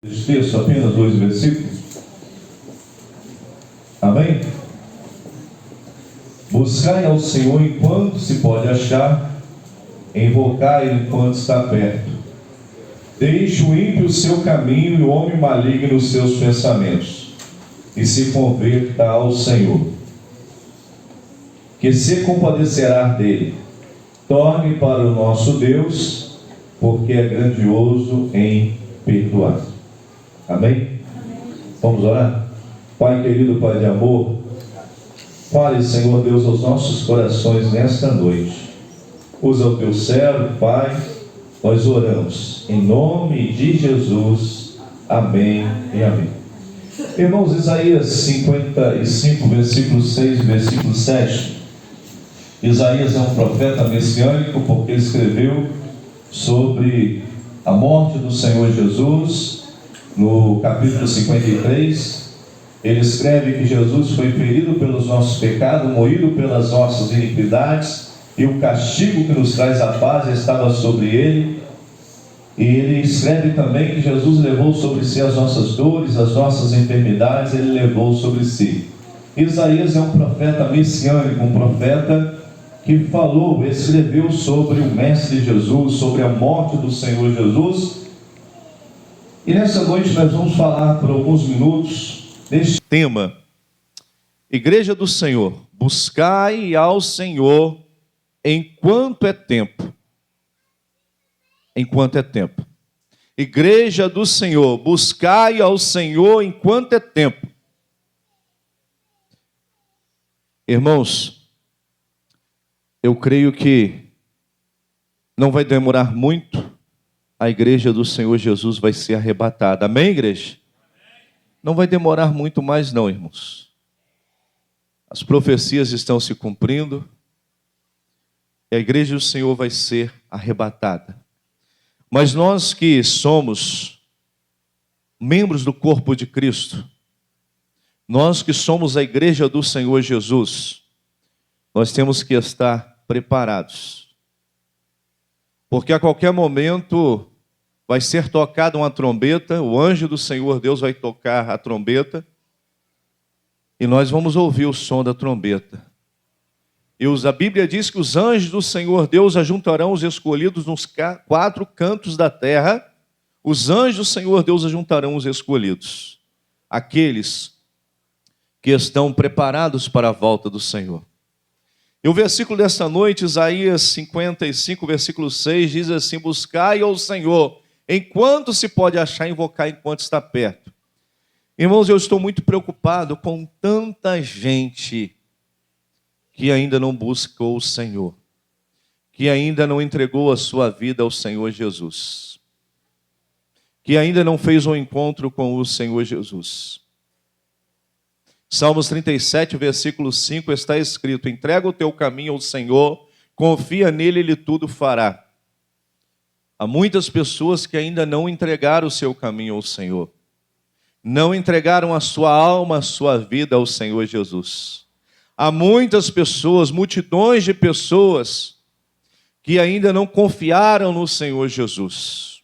Esse texto, apenas 2 versículos. Amém? Buscai ao Senhor enquanto se pode achar, invocai-o enquanto está perto. Deixe o ímpio o seu caminho e o homem maligno os seus pensamentos, e se converta ao Senhor, que se compadecerá dele. Torne para o nosso Deus, porque é grandioso em perdoar. Amém? Vamos orar? Pai querido, Pai de amor, fale, Senhor Deus, aos nossos corações nesta noite. Usa o teu servo, Pai, nós oramos em nome de Jesus. Amém e amém. Irmãos, Isaías 55, versículo 6, versículo 7. Isaías é um profeta messiânico porque escreveu sobre a morte do Senhor Jesus. No capítulo 53, ele escreve que Jesus foi ferido pelos nossos pecados, moído pelas nossas iniquidades, e o castigo que nos traz a paz estava sobre ele. E ele escreve também que Jesus levou sobre si as nossas dores, as nossas enfermidades, ele levou sobre si. Isaías é um profeta messiânico, um profeta que falou, escreveu sobre o Mestre Jesus, sobre a morte do Senhor Jesus. E nessa noite nós vamos falar por alguns minutos deste tema: Igreja do Senhor, buscai ao Senhor enquanto é tempo. Enquanto é tempo. Igreja do Senhor, buscai ao Senhor enquanto é tempo. Irmãos, eu creio que não vai demorar muito, a igreja do Senhor Jesus vai ser arrebatada. Amém, igreja? Não vai demorar muito mais não, irmãos. As profecias estão se cumprindo e a igreja do Senhor vai ser arrebatada. Mas nós que somos membros do corpo de Cristo, nós que somos a igreja do Senhor Jesus, nós temos que estar preparados. Porque a qualquer momento vai ser tocada uma trombeta, o anjo do Senhor Deus vai tocar a trombeta, e nós vamos ouvir o som da trombeta. E a Bíblia diz que os anjos do Senhor Deus ajuntarão os escolhidos nos 4 cantos da terra. Os anjos do Senhor Deus ajuntarão os escolhidos, aqueles que estão preparados para a volta do Senhor. E o versículo desta noite, Isaías 55, versículo 6, diz assim: buscai ao Senhor enquanto se pode achar, invocar enquanto está perto. Irmãos, eu estou muito preocupado com tanta gente que ainda não buscou o Senhor, que ainda não entregou a sua vida ao Senhor Jesus, que ainda não fez um encontro com o Senhor Jesus. Salmos 37, versículo 5, está escrito: entrega o teu caminho ao Senhor, confia nele, ele tudo fará. Há muitas pessoas que ainda não entregaram o seu caminho ao Senhor, não entregaram a sua alma, a sua vida ao Senhor Jesus. Há muitas pessoas, multidões de pessoas, que ainda não confiaram no Senhor Jesus.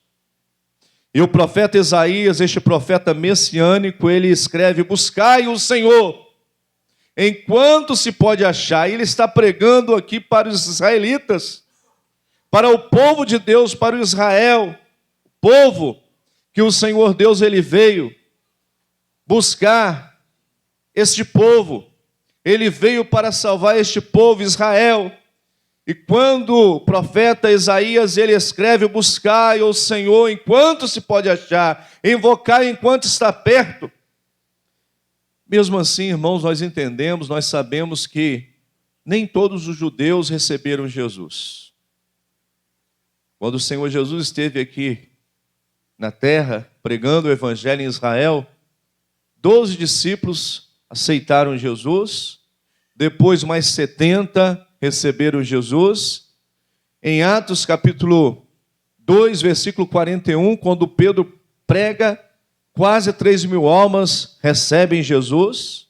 E o profeta Isaías, este profeta messiânico, ele escreve: buscai o Senhor enquanto se pode achar. Ele está pregando aqui para os israelitas, para o povo de Deus, para o Israel, o povo que o Senhor Deus ele veio buscar. Este povo, ele veio para salvar este povo, Israel. E quando o profeta Isaías, ele escreve: buscai ao Senhor enquanto se pode achar, invocai enquanto está perto. Mesmo assim, irmãos, nós entendemos, nós sabemos que nem todos os judeus receberam Jesus. Quando o Senhor Jesus esteve aqui na terra, pregando o evangelho em Israel, 12 discípulos aceitaram Jesus, depois mais 70 receberam Jesus. Em Atos capítulo 2, versículo 41, quando Pedro prega, quase 3.000 almas recebem Jesus.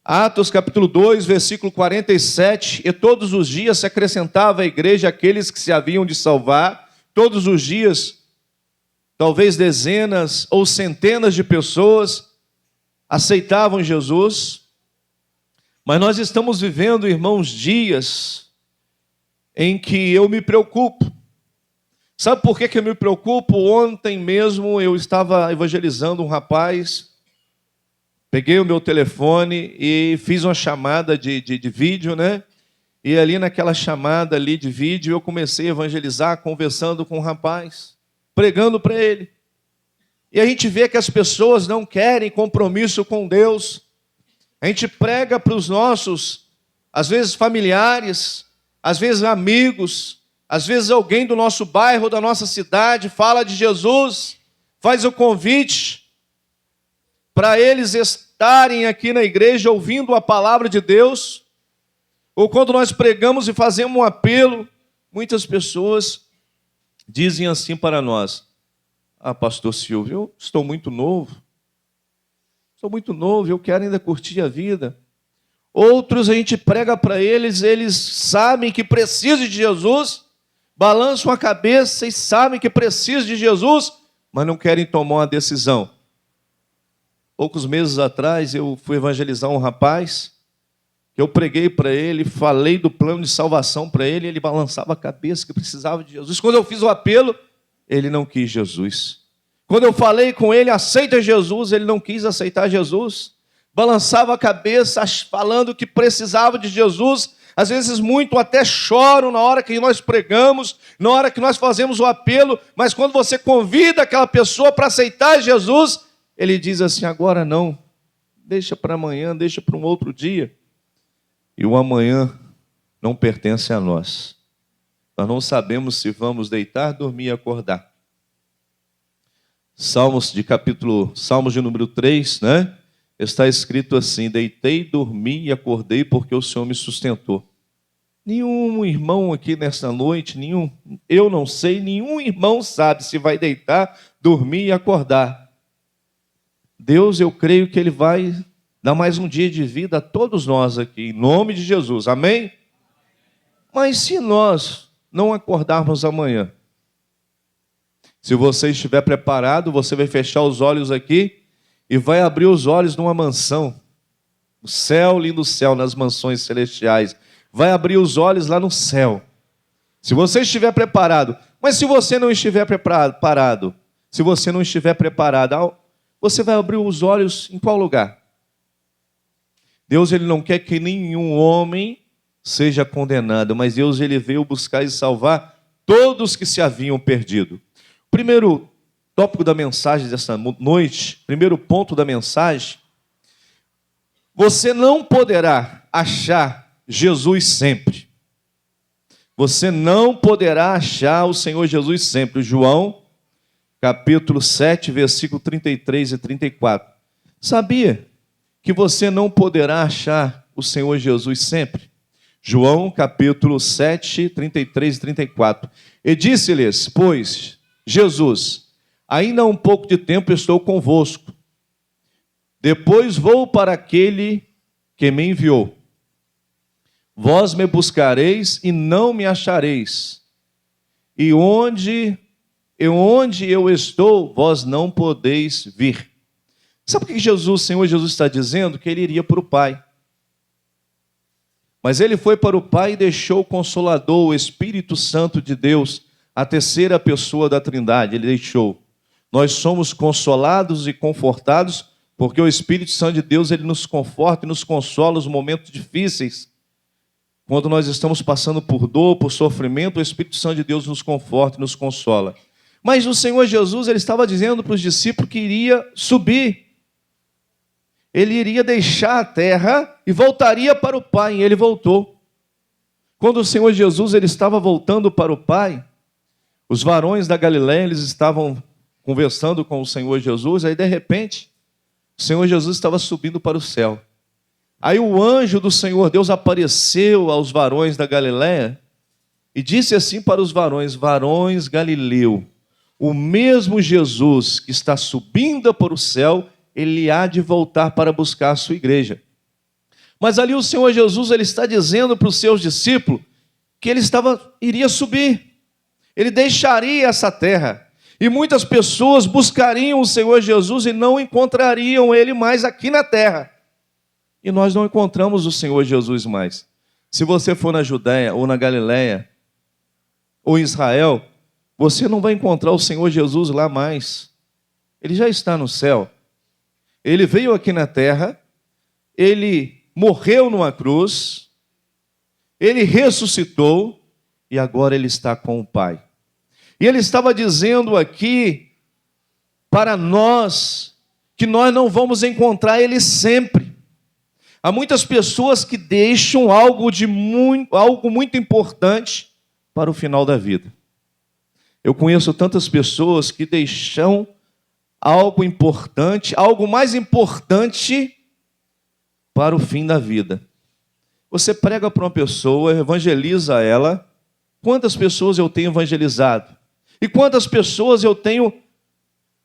Atos capítulo 2, versículo 47, e todos os dias se acrescentava à igreja aqueles que se haviam de salvar. Todos os dias talvez dezenas ou centenas de pessoas aceitavam Jesus, mas nós estamos vivendo, irmãos, dias em que eu me preocupo. Sabe por que eu me preocupo? Ontem mesmo eu estava evangelizando um rapaz, peguei o meu telefone e fiz uma chamada de vídeo, né? E ali naquela chamada ali de vídeo eu comecei a evangelizar, conversando com o rapaz, pregando para ele. E a gente vê que as pessoas não querem compromisso com Deus. A gente prega para os nossos, às vezes familiares, às vezes amigos, às vezes alguém do nosso bairro, da nossa cidade, fala de Jesus, faz o convite para eles estarem aqui na igreja ouvindo a palavra de Deus. Ou quando nós pregamos e fazemos um apelo, muitas pessoas dizem assim para nós: ah, pastor Silvio, eu estou muito novo, eu quero ainda curtir a vida. Outros a gente prega para eles, eles sabem que precisam de Jesus, balançam a cabeça e sabem que precisam de Jesus, mas não querem tomar uma decisão. Poucos meses atrás eu fui evangelizar um rapaz, que eu preguei para ele, falei do plano de salvação para ele, ele balançava a cabeça que precisava de Jesus. Quando eu fiz o apelo, ele não quis Jesus. Quando eu falei com ele, aceita Jesus, ele não quis aceitar Jesus. Balançava a cabeça, falando que precisava de Jesus. Às vezes muito até choram na hora que nós pregamos, na hora que nós fazemos o apelo, mas quando você convida aquela pessoa para aceitar Jesus, ele diz assim: agora não, deixa para amanhã, deixa para um outro dia. E o amanhã não pertence a nós. Nós não sabemos se vamos deitar, dormir e acordar. Salmos de número 3, né? Está escrito assim: deitei, dormi e acordei porque o Senhor me sustentou. Nenhum irmão aqui nesta noite, eu não sei, nenhum irmão sabe se vai deitar, dormir e acordar. Deus, eu creio que Ele vai dar mais um dia de vida a todos nós aqui, em nome de Jesus, amém? Mas se nós não acordarmos amanhã, se você estiver preparado, você vai fechar os olhos aqui e vai abrir os olhos numa mansão, no céu, lindo céu, nas mansões celestiais, vai abrir os olhos lá no céu, se você estiver preparado. Mas se você não estiver preparado, você vai abrir os olhos em qual lugar? Deus, Ele não quer que nenhum homem seja condenado, mas Deus, Ele veio buscar e salvar todos que se haviam perdido. Primeiro tópico da mensagem dessa noite, primeiro ponto da mensagem: você não poderá achar Jesus sempre. Você não poderá achar o Senhor Jesus sempre. João, capítulo 7, versículo 33 e 34. Sabia que você não poderá achar o Senhor Jesus sempre? João, capítulo 7, 33 e 34. E disse-lhes, pois, Jesus: ainda há um pouco de tempo estou convosco. Depois vou para aquele que me enviou. Vós me buscareis e não me achareis. E onde eu estou, vós não podeis vir. Sabe o que o Senhor Jesus está dizendo? Que Ele iria para o Pai. Mas Ele foi para o Pai e deixou o Consolador, o Espírito Santo de Deus, a terceira pessoa da Trindade. Ele deixou. Nós somos consolados e confortados porque o Espírito Santo de Deus, Ele nos conforta e nos consola nos momentos difíceis. Quando nós estamos passando por dor, por sofrimento, o Espírito Santo de Deus nos conforta e nos consola. Mas o Senhor Jesus, Ele estava dizendo para os discípulos que iria subir. Ele iria deixar a terra e voltaria para o Pai, e Ele voltou. Quando o Senhor Jesus ele estava voltando para o Pai, os varões da Galileia, eles estavam conversando com o Senhor Jesus, aí de repente, o Senhor Jesus estava subindo para o céu. Aí o anjo do Senhor Deus apareceu aos varões da Galileia e disse assim para os varões: varões Galileu, o mesmo Jesus que está subindo para o céu, Ele há de voltar para buscar a sua igreja. Mas ali o Senhor Jesus ele está dizendo para os seus discípulos que Ele iria subir. Ele deixaria essa terra. E muitas pessoas buscariam o Senhor Jesus e não encontrariam Ele mais aqui na terra. E nós não encontramos o Senhor Jesus mais. Se você for na Judéia, ou na Galiléia, ou em Israel, você não vai encontrar o Senhor Jesus lá mais. Ele já está no céu. Ele veio aqui na terra, Ele morreu numa cruz, Ele ressuscitou e agora Ele está com o Pai. E Ele estava dizendo aqui para nós que nós não vamos encontrar Ele sempre. Há muitas pessoas que deixam algo muito importante para o final da vida. Eu conheço tantas pessoas que deixam algo importante, algo mais importante para o fim da vida. Você prega para uma pessoa, evangeliza ela. Quantas pessoas eu tenho evangelizado? E quantas pessoas eu tenho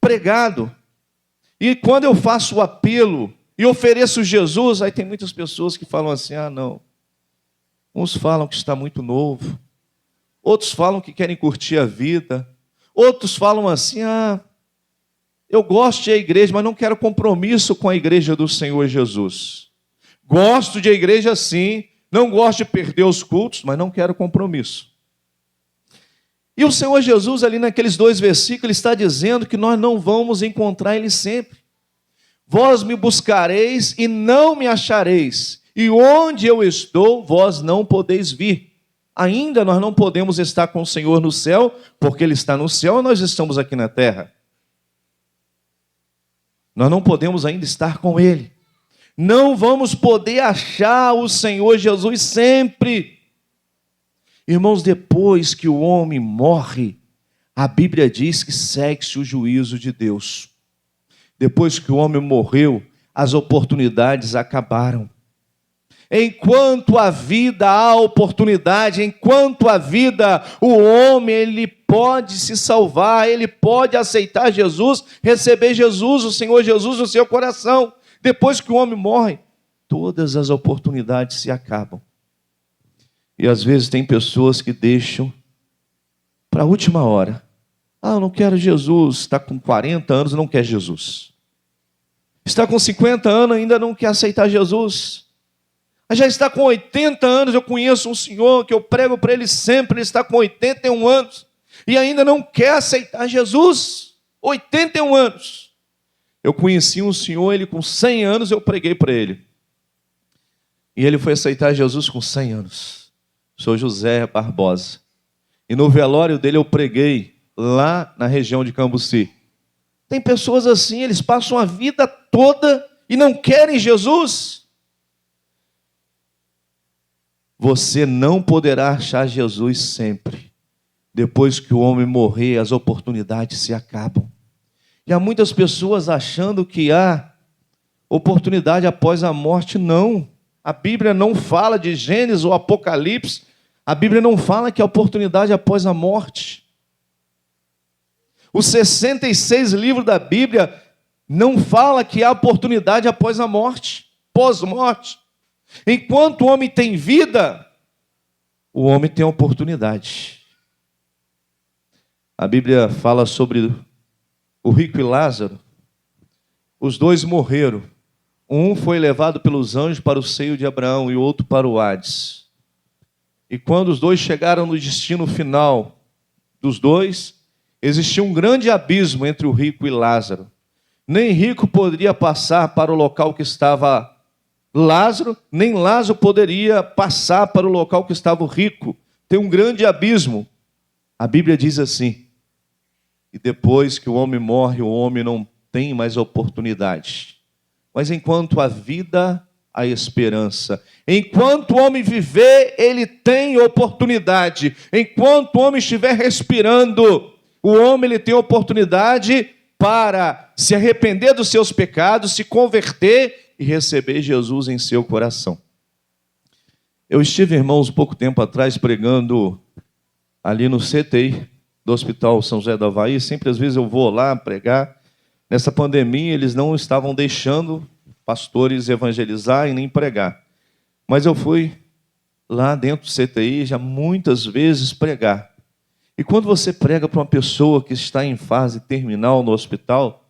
pregado? E quando eu faço o apelo e ofereço Jesus, aí tem muitas pessoas que falam assim, não. Uns falam que está muito novo. Outros falam que querem curtir a vida. Outros falam assim, eu gosto de ir à igreja, mas não quero compromisso com a igreja do Senhor Jesus. Gosto de ir à igreja sim, não gosto de perder os cultos, mas não quero compromisso. E o Senhor Jesus ali naqueles 2 versículos está dizendo que nós não vamos encontrar Ele sempre. Vós me buscareis e não me achareis, e onde eu estou, vós não podeis vir. Ainda nós não podemos estar com o Senhor no céu, porque Ele está no céu e nós estamos aqui na terra. Nós não podemos ainda estar com Ele. Não vamos poder achar o Senhor Jesus sempre. Irmãos, depois que o homem morre, a Bíblia diz que segue-se o juízo de Deus. Depois que o homem morreu, as oportunidades acabaram. Enquanto a vida há oportunidade, enquanto a vida, o homem, ele pode se salvar, ele pode aceitar Jesus, receber Jesus, o Senhor Jesus no seu coração. Depois que o homem morre, todas as oportunidades se acabam. E às vezes tem pessoas que deixam para a última hora. Eu não quero Jesus. Está com 40 anos e não quer Jesus. Está com 50 anos e ainda não quer aceitar Jesus. Já está com 80 anos, eu conheço um senhor que eu prego para ele sempre, ele está com 81 anos e ainda não quer aceitar Jesus. 81 anos. Eu conheci um senhor, ele com 100 anos, eu preguei para ele. E ele foi aceitar Jesus com 100 anos. Sou José Barbosa. E no velório dele eu preguei lá na região de Cambuci. Tem pessoas assim, eles passam a vida toda e não querem Jesus. Você não poderá achar Jesus sempre. Depois que o homem morrer, as oportunidades se acabam. E há muitas pessoas achando que há oportunidade após a morte. Não. A Bíblia não fala de Gênesis ou Apocalipse. A Bíblia não fala que há oportunidade após a morte. Os 66 livros da Bíblia não fala que há oportunidade após a morte, pós-morte. Enquanto o homem tem vida, o homem tem oportunidade. A Bíblia fala sobre o rico e Lázaro. Os dois morreram. Um foi levado pelos anjos para o seio de Abraão e o outro para o Hades. E quando os dois chegaram no destino final dos dois, existia um grande abismo entre o rico e Lázaro. Nem rico poderia passar para o local que estava Lázaro, nem Lázaro poderia passar para o local que estava o rico. Tem um grande abismo. A Bíblia diz assim: e depois que o homem morre, o homem não tem mais oportunidade. Mas enquanto a vida, a esperança. Enquanto o homem viver, ele tem oportunidade. Enquanto o homem estiver respirando, o homem ele tem oportunidade para se arrepender dos seus pecados, se converter e receber Jesus em seu coração. Eu estive, irmãos, pouco tempo atrás pregando ali no CTI do Hospital São José do Avaí. Sempre às vezes eu vou lá pregar. Nessa pandemia eles não estavam deixando pastores evangelizar e nem pregar. Mas eu fui lá dentro do CTI já muitas vezes pregar. E quando você prega para uma pessoa que está em fase terminal no hospital,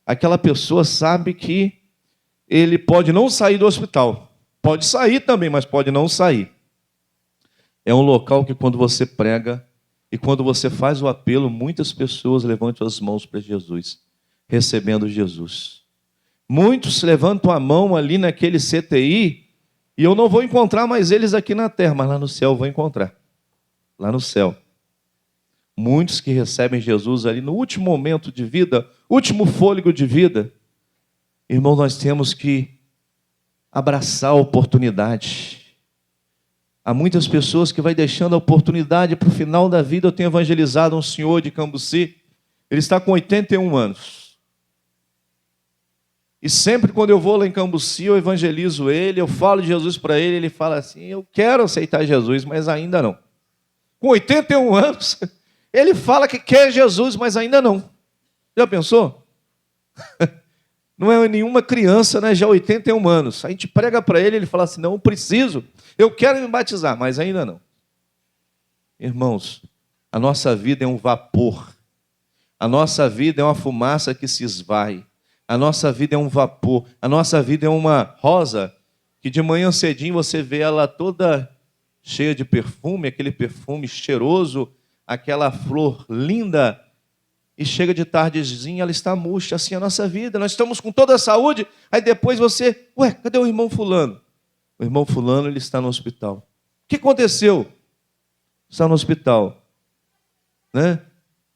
aquela pessoa sabe que ele pode não sair do hospital. Pode sair também, mas pode não sair. É um local que quando você prega e quando você faz o apelo, muitas pessoas levantam as mãos para Jesus, recebendo Jesus. Muitos levantam a mão ali naquele CTI e eu não vou encontrar mais eles aqui na terra, mas lá no céu eu vou encontrar. Lá no céu. Muitos que recebem Jesus ali no último momento de vida, último fôlego de vida. Irmão, nós temos que abraçar a oportunidade. Há muitas pessoas que vai deixando a oportunidade para o final da vida. Eu tenho evangelizado um senhor de Cambuci, ele está com 81 anos. E sempre quando eu vou lá em Cambuci, eu evangelizo ele, eu falo de Jesus para ele, ele fala assim, eu quero aceitar Jesus, mas ainda não. Com 81 anos, ele fala que quer Jesus, mas ainda não. Já pensou? Não é nenhuma criança, né? Já 81 anos. A gente prega para ele, ele fala assim, não, preciso, eu quero me batizar, mas ainda não. Irmãos, a nossa vida é um vapor. A nossa vida é uma fumaça que se esvai. A nossa vida é um vapor. A nossa vida é uma rosa que de manhã cedinho você vê ela toda cheia de perfume, aquele perfume cheiroso, aquela flor linda, e chega de tardezinha, ela está murcha. Assim é a nossa vida, nós estamos com toda a saúde, aí depois você, cadê o irmão fulano? O irmão fulano, ele está no hospital. O que aconteceu? Está no hospital, né?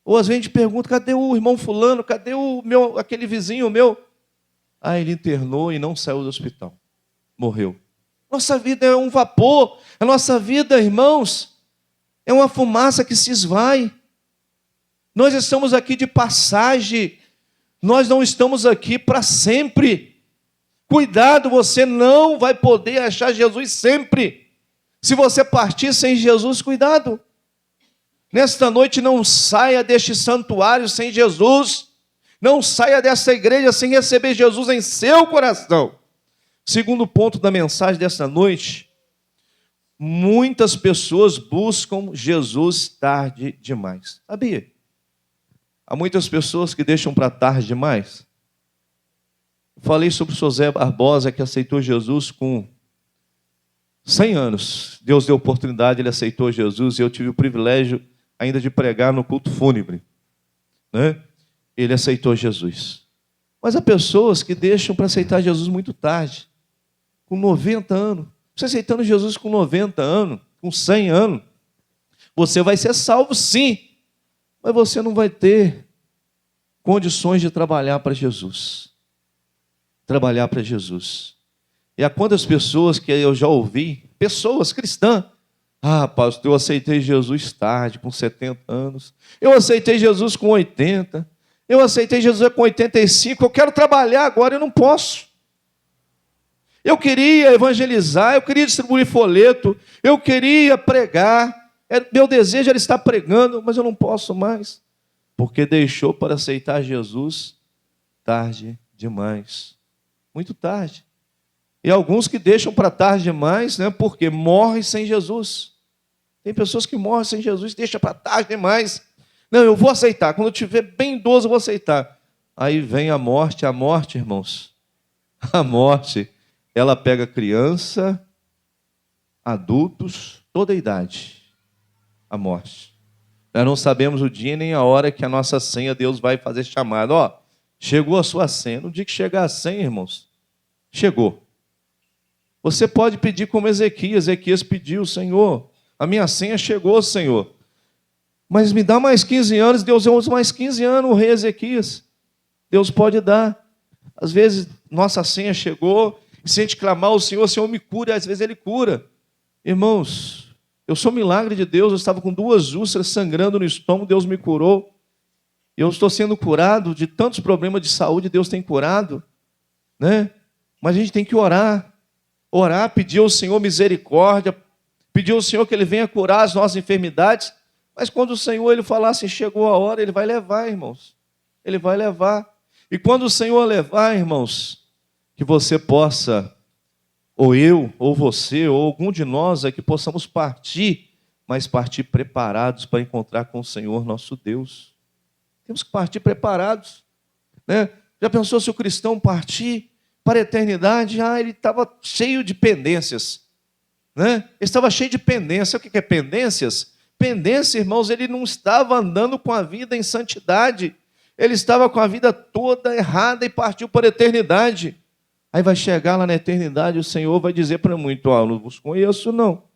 Ou às vezes a gente pergunta, cadê o irmão fulano? Cadê aquele vizinho meu? Ele internou e não saiu do hospital. Morreu. Nossa vida é um vapor. A nossa vida, irmãos, é uma fumaça que se esvai. Nós estamos aqui de passagem. Nós não estamos aqui para sempre. Cuidado, você não vai poder achar Jesus sempre. Se você partir sem Jesus, cuidado. Nesta noite não saia deste santuário sem Jesus. Não saia dessa igreja sem receber Jesus em seu coração. Segundo ponto da mensagem desta noite, muitas pessoas buscam Jesus tarde demais. Sabia? Há muitas pessoas que deixam para tarde demais. Falei sobre o José Barbosa, que aceitou Jesus com 100 anos. Deus deu oportunidade, ele aceitou Jesus, e eu tive o privilégio ainda de pregar no culto fúnebre, né? Ele aceitou Jesus. Mas há pessoas que deixam para aceitar Jesus muito tarde, com 90 anos. Você aceitando Jesus com 90 anos, com 100 anos, você vai ser salvo sim, mas você não vai ter condições de trabalhar para Jesus. Trabalhar para Jesus. E há quantas pessoas que eu já ouvi, pessoas cristãs, pastor, eu aceitei Jesus tarde, com 70 anos. Eu aceitei Jesus com 80. Eu aceitei Jesus com 85. Eu quero trabalhar agora, eu não posso. Eu queria evangelizar, eu queria distribuir folheto, eu queria pregar. Meu desejo era estar pregando, mas eu não posso mais. Porque deixou para aceitar Jesus tarde demais. Muito tarde. E alguns que deixam para tarde demais, né, porque morrem sem Jesus. Tem pessoas que morrem sem Jesus e deixam para tarde demais. Não, eu vou aceitar. Quando eu estiver bem idoso, eu vou aceitar. Aí vem a morte, irmãos. A morte, ela pega criança, adultos, toda a idade. A morte. Nós não sabemos o dia nem a hora que a nossa senha, Deus vai fazer chamada. Chegou a sua senha. No dia que chegar a senha, irmãos, chegou. Você pode pedir como Ezequias. Ezequias pediu, Senhor, a minha senha chegou, Senhor. Mas me dá mais 15 anos. Deus deu mais 15 anos, o rei Ezequias. Deus pode dar. Às vezes, nossa senha chegou, e se a gente clamar ao Senhor, o Senhor me cura, e às vezes Ele cura. Irmãos, eu sou um milagre de Deus. Eu estava com 2 úlceras sangrando no estômago, Deus me curou. Eu estou sendo curado de tantos problemas de saúde, Deus tem curado, né? Mas a gente tem que orar, pedir ao Senhor misericórdia, pedir ao Senhor que Ele venha curar as nossas enfermidades. Mas quando o Senhor Ele falar assim, chegou a hora, Ele vai levar, irmãos. Ele vai levar. E quando o Senhor levar, irmãos, que você possa, ou eu, ou você, ou algum de nós aqui, possamos partir, mas partir preparados para encontrar com o Senhor nosso Deus. Temos que partir preparados, né? Já pensou se o cristão partir para a eternidade? Ele estava cheio de pendências, né? Ele estava cheio de pendências. Sabe o que é pendências? Pendência, irmãos, ele não estava andando com a vida em santidade. Ele estava com a vida toda errada e partiu para a eternidade. Aí vai chegar lá na eternidade, o Senhor vai dizer para muito: não vos conheço não.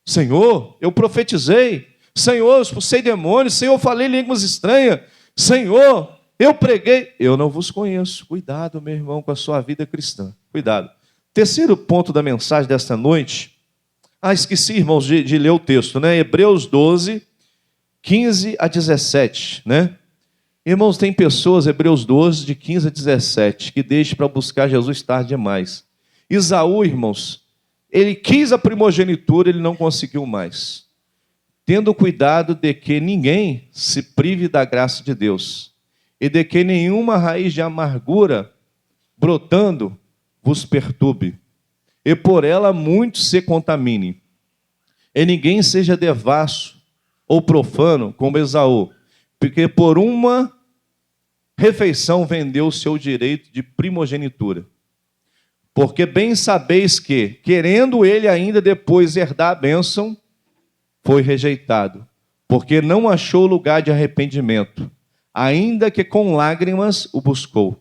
Senhor, eu profetizei. Senhor, eu expulsei demônios. Senhor, eu falei línguas estranhas. Senhor, eu preguei. Eu não vos conheço. Cuidado, meu irmão, com a sua vida cristã. Cuidado. Terceiro ponto da mensagem desta noite. Esqueci, irmãos, de ler o texto, né? Hebreus 12, 15 a 17, né? Irmãos, tem pessoas, Hebreus 12, de 15 a 17, que deixam para buscar Jesus tarde demais. Esaú, irmãos, ele quis a primogenitura, ele não conseguiu mais. Tendo cuidado de que ninguém se prive da graça de Deus, e de que nenhuma raiz de amargura brotando vos perturbe, e por ela muitos se contaminem. E ninguém seja devasso ou profano como Esaú, porque por uma refeição vendeu o seu direito de primogenitura. Porque bem sabeis que, querendo ele ainda depois herdar a bênção, foi rejeitado, porque não achou lugar de arrependimento, ainda que com lágrimas o buscou.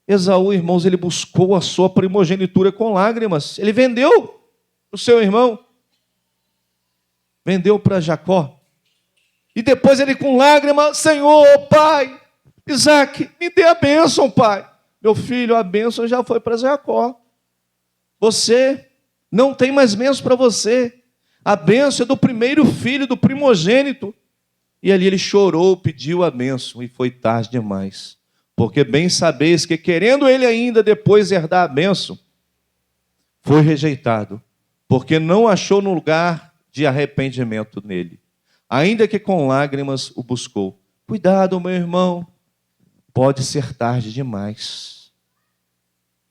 Esaú, irmãos, ele buscou a sua primogenitura com lágrimas. Ele vendeu o seu irmão, vendeu para Jacó. E depois ele com lágrimas: Senhor, pai, Isaac, me dê a bênção, pai. Meu filho, a bênção já foi para Jacó. Você não tem mais bênção para você. A bênção é do primeiro filho, do primogênito. E ali ele chorou, pediu a bênção, e foi tarde demais. Porque bem sabeis que, querendo ele ainda depois herdar a bênção, foi rejeitado, porque não achou no lugar de arrependimento nele, ainda que com lágrimas o buscou. Cuidado, meu irmão, pode ser tarde demais.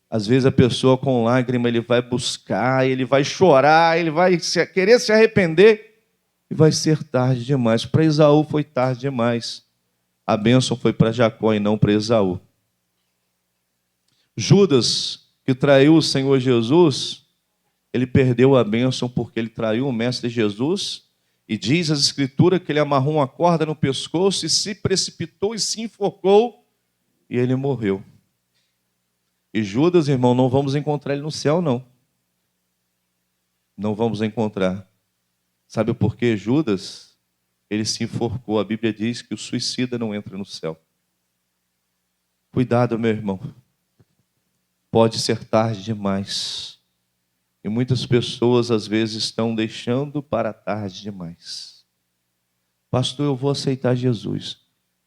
Às vezes a pessoa com lágrima, ele vai buscar, ele vai chorar, ele vai querer se arrepender, e vai ser tarde demais. Para Esaú foi tarde demais. A bênção foi para Jacó e não para Esaú. Judas, que traiu o Senhor Jesus, ele perdeu a bênção porque ele traiu o Mestre Jesus, e diz as Escrituras que ele amarrou uma corda no pescoço e se precipitou e se enforcou, e ele morreu. E Judas, irmão, não vamos encontrar ele no céu, não. Não vamos encontrar. Sabe por quê? Judas, ele se enforcou. A Bíblia diz que o suicida não entra no céu. Cuidado, meu irmão. Pode ser tarde demais. E muitas pessoas, às vezes, estão deixando para tarde demais. Pastor, eu vou aceitar Jesus.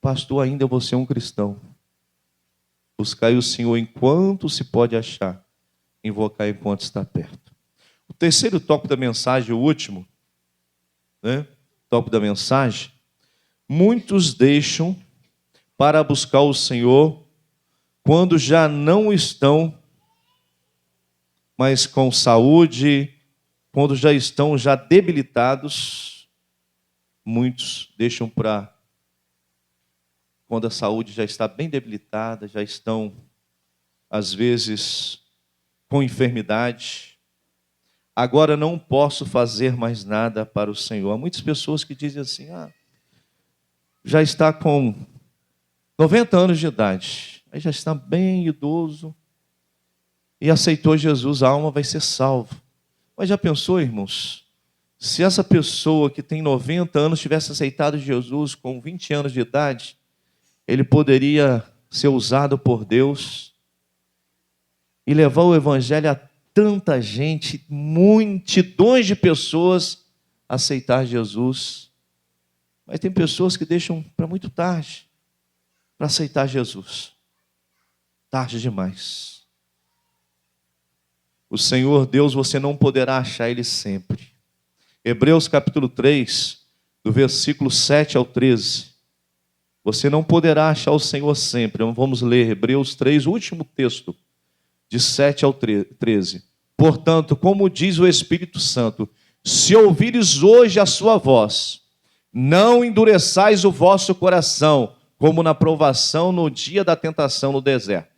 Pastor, ainda eu vou ser um cristão. Buscai o Senhor enquanto se pode achar. Invocar enquanto está perto. O terceiro tópico da mensagem, o último, né? Tópico da mensagem: muitos deixam para buscar o Senhor quando já não estão mais com saúde, quando já estão debilitados. Muitos deixam para quando a saúde já está bem debilitada, já estão, às vezes, com enfermidade. Agora não posso fazer mais nada para o Senhor. Há muitas pessoas que dizem assim: já está com 90 anos de idade, aí já está bem idoso, e aceitou Jesus, a alma vai ser salva. Mas já pensou, irmãos, se essa pessoa que tem 90 anos tivesse aceitado Jesus com 20 anos de idade, ele poderia ser usado por Deus e levar o evangelho a tanta gente, multidões de pessoas a aceitar Jesus. Mas tem pessoas que deixam para muito tarde para aceitar Jesus. Tarde demais. O Senhor Deus, você não poderá achar Ele sempre. Hebreus capítulo 3, do versículo 7 ao 13. Você não poderá achar o Senhor sempre. Vamos ler Hebreus 3, o último texto, de 7 ao 13. Portanto, como diz o Espírito Santo, Se ouvires hoje a sua voz, não endureçais o vosso coração, como na provação no dia da tentação no deserto,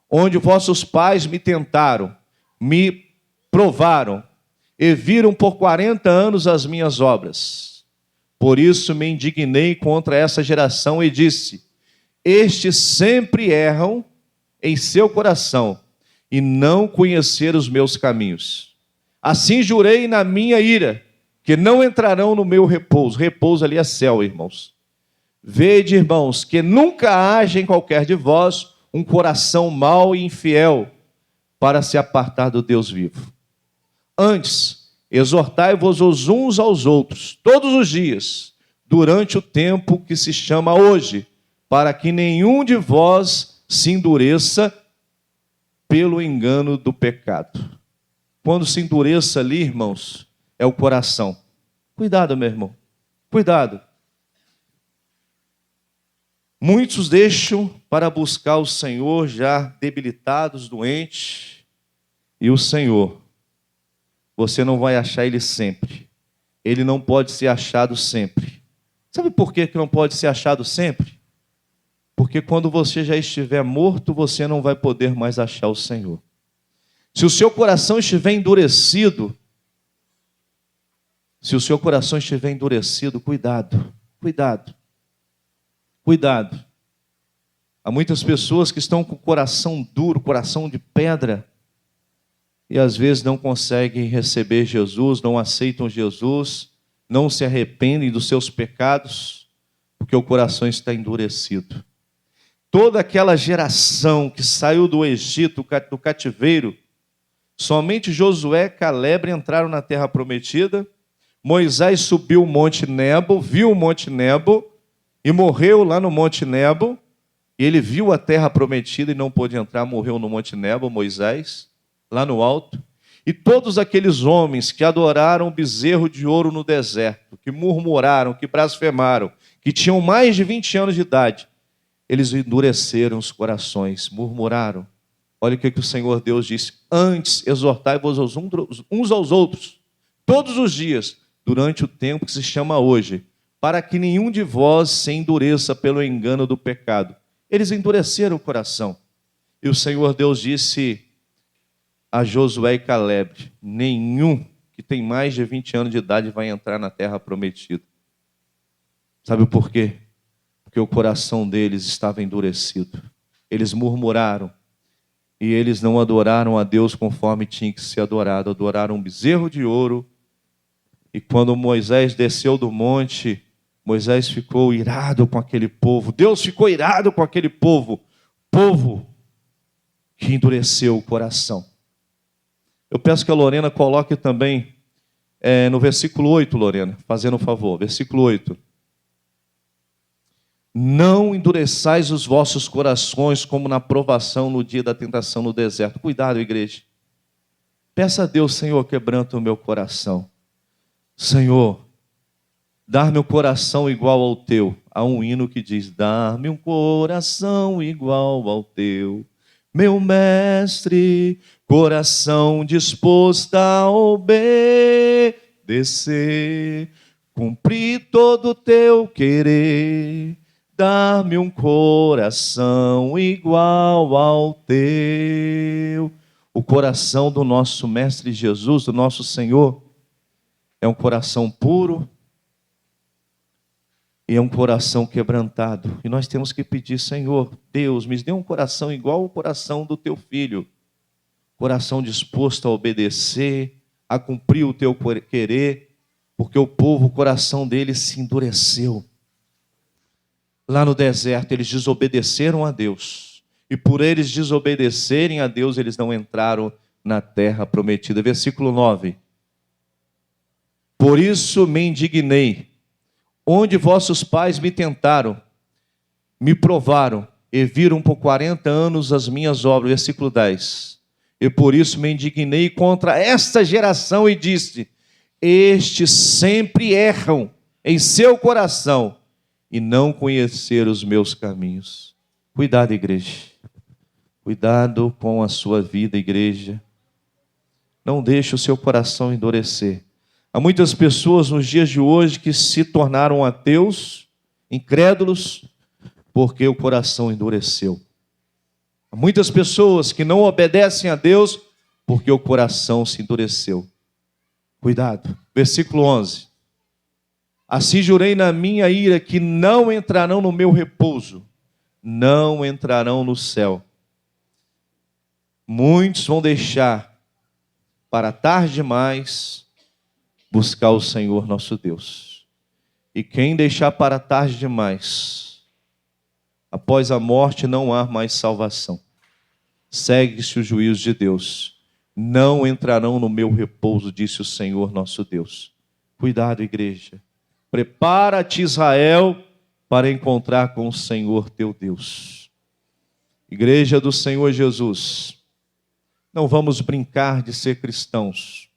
onde vossos pais me tentaram, me provaram, e viram por 40 anos as minhas obras. Por isso me indignei contra essa geração e disse: estes sempre erram em seu coração, e não conhecer os meus caminhos. Assim jurei na minha ira, que não entrarão no meu repouso. Repouso ali é céu, irmãos. Vede, irmãos, que nunca haja em qualquer de vós um coração mau e infiel para se apartar do Deus vivo. Antes, exortai-vos os uns aos outros, todos os dias, durante o tempo que se chama hoje, para que nenhum de vós se endureça pelo engano do pecado. Quando se endureça ali, irmãos, é o coração. Cuidado, meu irmão, cuidado. Muitos deixam para buscar o Senhor já debilitados, doentes, e o Senhor, você não vai achar Ele sempre. Ele não pode ser achado sempre. Sabe por que não pode ser achado sempre? Porque quando você já estiver morto, você não vai poder mais achar o Senhor. Se o seu coração estiver endurecido, cuidado, cuidado, cuidado. Há muitas pessoas que estão com o coração duro, coração de pedra, e às vezes não conseguem receber Jesus, não aceitam Jesus, não se arrependem dos seus pecados, porque o coração está endurecido. Toda aquela geração que saiu do Egito, do cativeiro, somente Josué e Caleb entraram na terra prometida. Moisés subiu o Monte Nebo, viu o Monte Nebo e morreu lá no Monte Nebo. E ele viu a terra prometida e não pôde entrar, morreu no Monte Nebo, Moisés, lá no alto. E todos aqueles homens que adoraram o bezerro de ouro no deserto, que murmuraram, que blasfemaram, que tinham mais de 20 anos de idade, eles endureceram os corações, murmuraram. Olha o que o Senhor Deus disse: antes exortai-vos uns aos outros, todos os dias, durante o tempo que se chama hoje, para que nenhum de vós se endureça pelo engano do pecado. Eles endureceram o coração. E o Senhor Deus disse a Josué e Caleb: nenhum que tem mais de 20 anos de idade vai entrar na terra prometida. Sabe por quê? Porque o coração deles estava endurecido. Eles murmuraram. E eles não adoraram a Deus conforme tinha que ser adorado. Adoraram um bezerro de ouro. E quando Moisés desceu do monte, Moisés ficou irado com aquele povo. Deus ficou irado com aquele povo. Povo que endureceu o coração. Eu peço que a Lorena coloque também no versículo 8, Lorena, fazendo um favor. Versículo 8. Não endureçais os vossos corações como na provação no dia da tentação no deserto. Cuidado, igreja. Peça a Deus: Senhor, quebranta o meu coração. Senhor, dar-me um coração igual ao teu. Há um hino que diz: dar-me um coração igual ao teu, meu mestre, coração disposto a obedecer, cumprir todo o teu querer. Dar-me um coração igual ao teu. O coração do nosso Mestre Jesus, do nosso Senhor, é um coração puro e é um coração quebrantado. E nós temos que pedir: Senhor, Deus, me dê um coração igual ao coração do teu filho. Coração disposto a obedecer, a cumprir o teu querer, porque o povo, o coração deles se endureceu. Lá no deserto, eles desobedeceram a Deus. E por eles desobedecerem a Deus, eles não entraram na terra prometida. Versículo 9. Por isso me indignei, onde vossos pais me tentaram, me provaram, e viram por 40 anos as minhas obras. Versículo 10. E por isso me indignei contra esta geração e disse: estes sempre erram em seu coração, e não conhecer os meus caminhos. Cuidado, igreja. Cuidado com a sua vida, igreja. Não deixe o seu coração endurecer. Há muitas pessoas nos dias de hoje que se tornaram ateus, incrédulos, porque o coração endureceu. Há muitas pessoas que não obedecem a Deus porque o coração se endureceu. Cuidado. Versículo 11. Assim jurei na minha ira que não entrarão no meu repouso, não entrarão no céu. Muitos vão deixar para tarde demais buscar o Senhor nosso Deus. E quem deixar para tarde demais, após a morte não há mais salvação. Segue-se o juízo de Deus. Não entrarão no meu repouso, disse o Senhor nosso Deus. Cuidado, igreja. Prepara-te, Israel, para encontrar com o Senhor teu Deus. Igreja do Senhor Jesus, não vamos brincar de ser cristãos.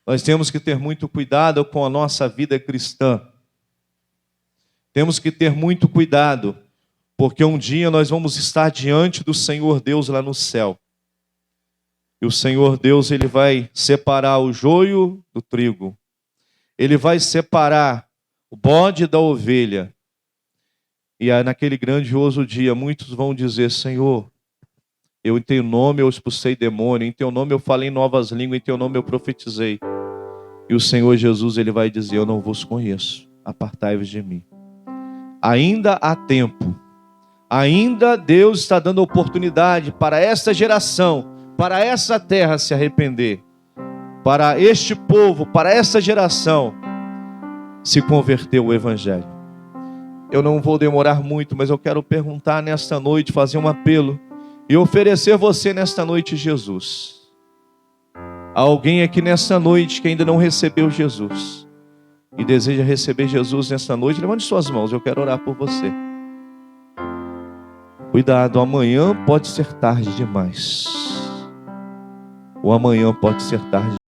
Nós temos que ter muito cuidado com a nossa vida cristã. Temos que ter muito cuidado, porque um dia nós vamos estar diante do Senhor Deus lá no céu. E o Senhor Deus, Ele vai separar o joio do trigo. Ele vai separar o bode da ovelha. E aí, naquele grandioso dia, muitos vão dizer: Senhor, eu em teu nome eu expulsei demônio, em teu nome eu falei em novas línguas, em teu nome eu profetizei. E o Senhor Jesus, Ele vai dizer: eu não vos conheço, apartai-vos de mim. Ainda há tempo. Ainda Deus está dando oportunidade para esta geração, para essa terra se arrepender. Para este povo, para essa geração, se converter ao Evangelho. Eu não vou demorar muito, mas eu quero perguntar nesta noite, fazer um apelo e oferecer você nesta noite Jesus. Há alguém aqui nesta noite que ainda não recebeu Jesus e deseja receber Jesus nesta noite? Levante suas mãos, eu quero orar por você. Cuidado, amanhã pode ser tarde demais. O amanhã pode ser tarde